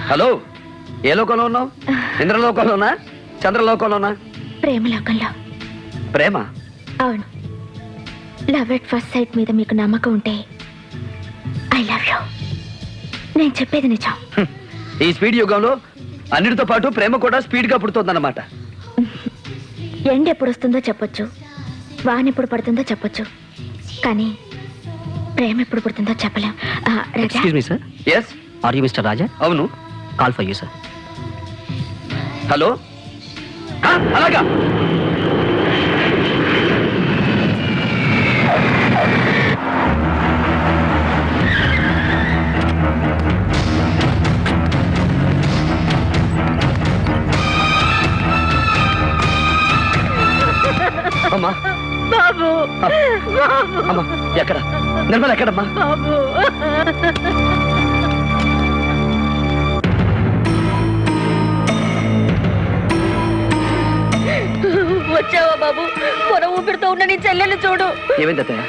Hello, ఏ లోకంలో ఉన్నావు? ఇంద్రలోకంలోనా, చంద్రలోకంలోనా? ప్రేమలోకంలో. ప్రేమ? అవును. లవ్ ఎట్ ఫస్ట్ సైట్ మీద మీకు నమ్మకం ఉంటే ఐ లవ్ యూ. నేను చెప్పేది నిజం. ఈ స్పీడ్ యుగంలో అన్నిటితో పాటు ప్రేమ కూడా స్పీడ్ గా పుడుతుందన్నమాట. ఎండ ఎప్పుడు వస్తుందో చెప్పొచ్చు, వాన ఎప్పుడు పడుతుందో చెప్పొచ్చు, కానీ ప్రేమ ఎప్పుడు పుడుతుందో చెప్పలేం. Excuse me sir. yes, are you mister Raja? అవును. Call for you sir. Hello, అలాగా. అమ్మా బాబు, అమ్మా, ఎక్కడ నిర్మల? ఎక్కడమ్మా? బాబు, వచ్చావా బాబు? పొర ఊపిరితో ఉన్న నీ చెల్లెలు చూడు. ఏమైంది అత్తయ్య?